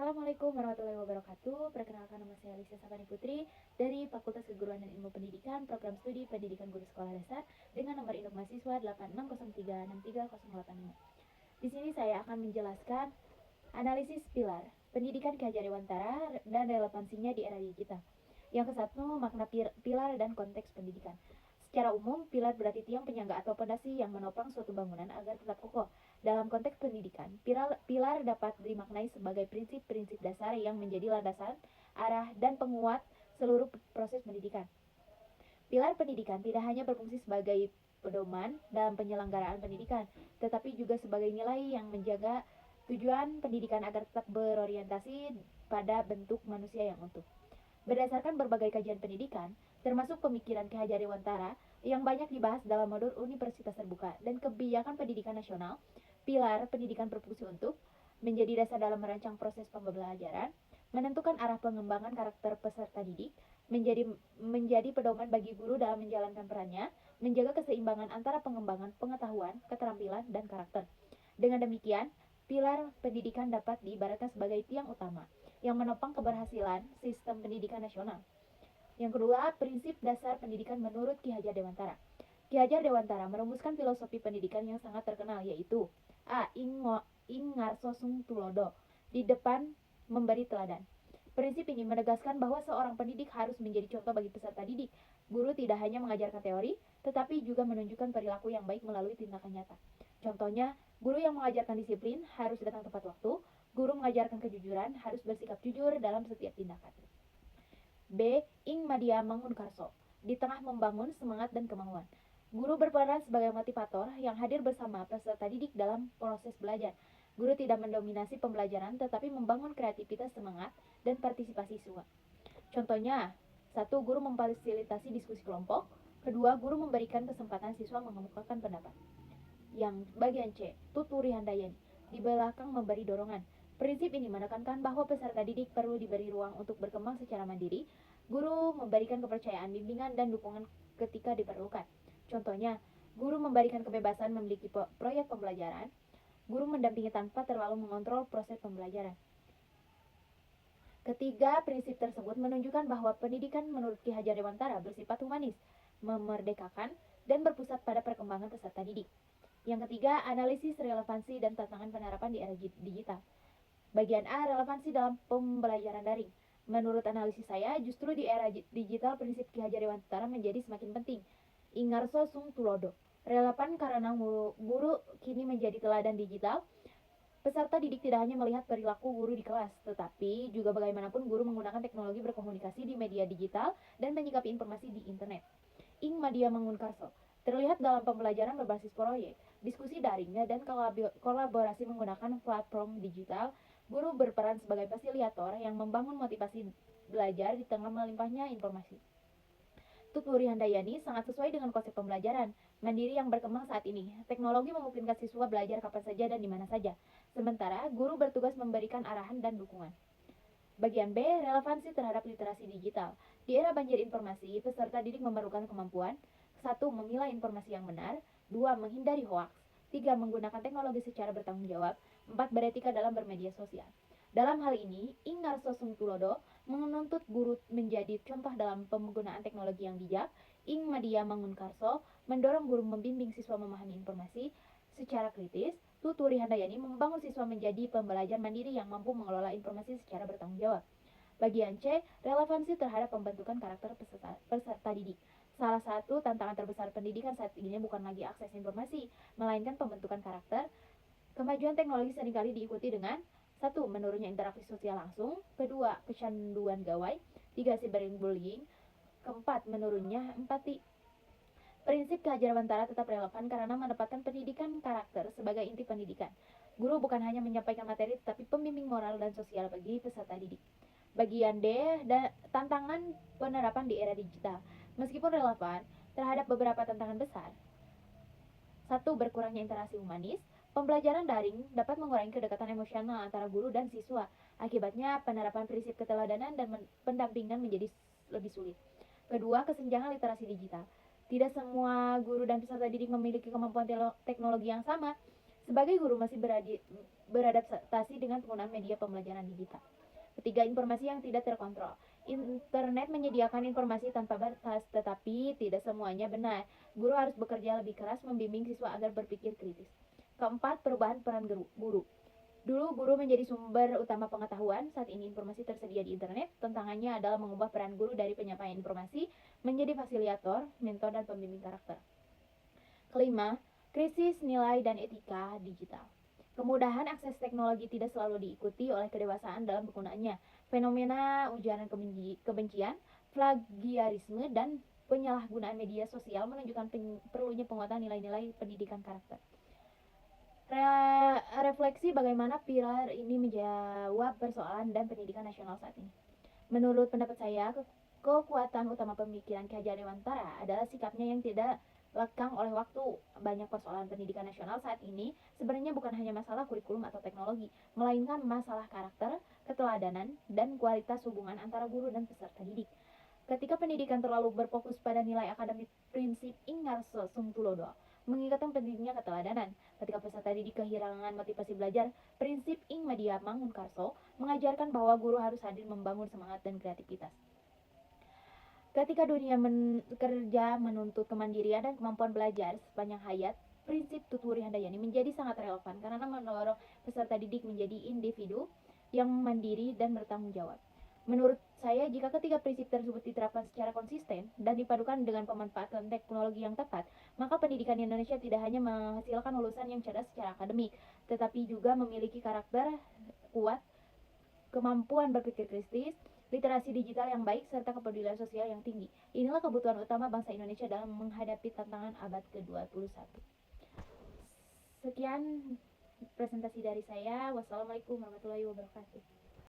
Assalamualaikum warahmatullahi wabarakatuh. Perkenalkan, nama saya Lisa Sapani Putri dari Fakultas Keguruan dan Ilmu Pendidikan, Program Studi Pendidikan Guru Sekolah Dasar dengan nomor induk mahasiswa 8603636085. Di sini saya akan menjelaskan analisis pilar pendidikan Ki Hajar Dewantara dan relevansinya di era digital. Yang ke-1, makna pilar dan konteks pendidikan. Secara umum, pilar berarti tiang penyangga atau pondasi yang menopang suatu bangunan agar tetap kokoh. Dalam konteks pendidikan, pilar dapat dimaknai sebagai prinsip-prinsip dasar yang menjadi landasan, arah, dan penguat seluruh proses pendidikan. Pilar pendidikan tidak hanya berfungsi sebagai pedoman dalam penyelenggaraan pendidikan, tetapi juga sebagai nilai yang menjaga tujuan pendidikan agar tetap berorientasi pada bentuk manusia yang utuh. Berdasarkan berbagai kajian pendidikan, termasuk pemikiran Ki Hajar Dewantara yang banyak dibahas dalam modul Universitas Terbuka dan Kebijakan Pendidikan Nasional, pilar pendidikan berfungsi untuk menjadi dasar dalam merancang proses pembelajaran, menentukan arah pengembangan karakter peserta didik, menjadi pedoman bagi guru dalam menjalankan perannya, menjaga keseimbangan antara pengembangan pengetahuan, keterampilan, dan karakter. Dengan demikian, pilar pendidikan dapat diibaratkan sebagai tiang utama yang menopang keberhasilan sistem pendidikan nasional. Yang kedua, prinsip dasar pendidikan menurut Ki Hajar Dewantara. Ki Hajar Dewantara merumuskan filosofi pendidikan yang sangat terkenal, yaitu A. Ing ngarso sung tulodo, di depan memberi teladan. Prinsip ini menegaskan bahwa seorang pendidik harus menjadi contoh bagi peserta didik. Guru tidak hanya mengajarkan teori, tetapi juga menunjukkan perilaku yang baik melalui tindakan nyata. Contohnya, guru yang mengajarkan disiplin harus datang tepat waktu. Guru mengajarkan kejujuran harus bersikap jujur dalam setiap tindakan. B. Ing Madya Mangun Karso, di tengah membangun semangat dan kemauan. Guru berperan sebagai motivator yang hadir bersama peserta didik dalam proses belajar. Guru tidak mendominasi pembelajaran tetapi membangun kreativitas, semangat, dan partisipasi siswa. Contohnya, 1. Guru memfasilitasi diskusi kelompok. 2. Guru memberikan kesempatan siswa mengemukakan pendapat. Yang bagian C, tuturi handayani, di belakang memberi dorongan. Prinsip ini menekankan bahwa peserta didik perlu diberi ruang untuk berkembang secara mandiri. Guru memberikan kepercayaan, bimbingan, dan dukungan ketika diperlukan. Contohnya, guru memberikan kebebasan memiliki proyek pembelajaran. Guru mendampingi tanpa terlalu mengontrol proses pembelajaran. Ketiga, prinsip tersebut menunjukkan bahwa pendidikan menurut Ki Hajar Dewantara bersifat humanis, memerdekakan, dan berpusat pada perkembangan peserta didik. Yang ketiga, analisis relevansi dan tantangan penerapan di era digital. Bagian A, relevansi dalam pembelajaran daring. Menurut analisis saya, justru di era digital prinsip Ki Hajar Dewantara menjadi semakin penting. Ingarso sung tulodo, relevan karena guru kini menjadi teladan digital. Peserta didik tidak hanya melihat perilaku guru di kelas, tetapi juga bagaimanapun guru menggunakan teknologi berkomunikasi di media digital dan menyikapi informasi di internet. Ing Madya Mangun Karso, terlihat dalam pembelajaran berbasis proyek, diskusi daring, dan kolaborasi menggunakan platform digital. Guru berperan sebagai fasilitator yang membangun motivasi belajar di tengah melimpahnya informasi. Tuturi handayani sangat sesuai dengan konsep pembelajaran mandiri yang berkembang saat ini. Teknologi memungkinkan siswa belajar kapan saja dan di mana saja. Sementara, guru bertugas memberikan arahan dan dukungan. Bagian B, relevansi terhadap literasi digital. Di era banjir informasi, peserta didik memerlukan kemampuan 1. Memilah informasi yang benar. 2. Menghindari hoaks. 3. Menggunakan teknologi secara bertanggung jawab. 4. Beretika dalam bermedia sosial. Dalam hal ini, Ing Ngarso Sung Tulodo menuntut guru menjadi contoh dalam penggunaan teknologi yang bijak. Ing Madya Mangun Karso mendorong guru membimbing siswa memahami informasi secara kritis. Tuturi handayani membangun siswa menjadi pembelajar mandiri yang mampu mengelola informasi secara bertanggung jawab. Bagian C, relevansi terhadap pembentukan karakter peserta didik. Salah satu tantangan terbesar pendidikan saat ini bukan lagi akses informasi, melainkan pembentukan karakter. Kemajuan teknologi seringkali diikuti dengan 1. Menurunnya interaksi sosial langsung. 2. Kecanduan gawai. 3. Cyberbullying. 4. Menurunnya empati. Prinsip Ki Hajar Dewantara tetap relevan karena menempatkan pendidikan karakter sebagai inti pendidikan. Guru bukan hanya menyampaikan materi, tetapi pembimbing moral dan sosial bagi peserta didik. Bagian D, tantangan penerapan di era digital. Meskipun relevan terhadap beberapa tantangan besar. 1. Berkurangnya interaksi humanis. Pembelajaran daring dapat mengurangi kedekatan emosional antara guru dan siswa. Akibatnya, penerapan prinsip keteladanan dan pendampingan menjadi lebih sulit. Kedua, kesenjangan literasi digital. Tidak semua guru dan peserta didik memiliki kemampuan teknologi yang sama. Sebagai guru beradaptasi dengan penggunaan media pembelajaran digital. Ketiga, informasi yang tidak terkontrol. Internet menyediakan informasi tanpa batas, tetapi tidak semuanya benar. Guru harus bekerja lebih keras membimbing siswa agar berpikir kritis. Keempat, perubahan peran guru. Dulu guru menjadi sumber utama pengetahuan, saat ini informasi tersedia di internet. Tantangannya adalah mengubah peran guru dari penyampaian informasi menjadi fasilitator, mentor, dan pembimbing karakter. Kelima, krisis nilai dan etika digital. Kemudahan akses teknologi tidak selalu diikuti oleh kedewasaan dalam penggunaannya. Fenomena ujaran kebencian, plagiarisme, dan penyalahgunaan media sosial menunjukkan perlunya penguatan nilai-nilai pendidikan karakter. Refleksi bagaimana pilar ini menjawab persoalan dan pendidikan nasional saat ini. Menurut pendapat saya, kekuatan utama pemikiran Ki Hajar Dewantara adalah sikapnya yang tidak lekang oleh waktu. Banyak persoalan pendidikan nasional saat ini sebenarnya bukan hanya masalah kurikulum atau teknologi, melainkan masalah karakter, keteladanan, dan kualitas hubungan antara guru dan peserta didik. Ketika pendidikan terlalu berfokus pada nilai akademik, prinsip Ingarso Sungtulodo mengingatkan pentingnya keteladanan. Ketika peserta didik kehilangan motivasi belajar, prinsip Ing Media Mangunkarso mengajarkan bahwa guru harus hadir membangun semangat dan kreativitas. Ketika dunia kerja menuntut kemandirian dan kemampuan belajar sepanjang hayat, prinsip Tuturi Handayani menjadi sangat relevan karena mendorong peserta didik menjadi individu yang mandiri dan bertanggung jawab. Menurut saya, jika ketiga prinsip tersebut diterapkan secara konsisten dan dipadukan dengan pemanfaatan teknologi yang tepat, maka pendidikan di Indonesia tidak hanya menghasilkan lulusan yang cerdas secara akademik, tetapi juga memiliki karakter kuat, kemampuan berpikir kritis, literasi digital yang baik, serta kepedulian sosial yang tinggi. Inilah kebutuhan utama bangsa Indonesia dalam menghadapi tantangan abad ke-21. Sekian presentasi dari saya. Wassalamualaikum warahmatullahi wabarakatuh.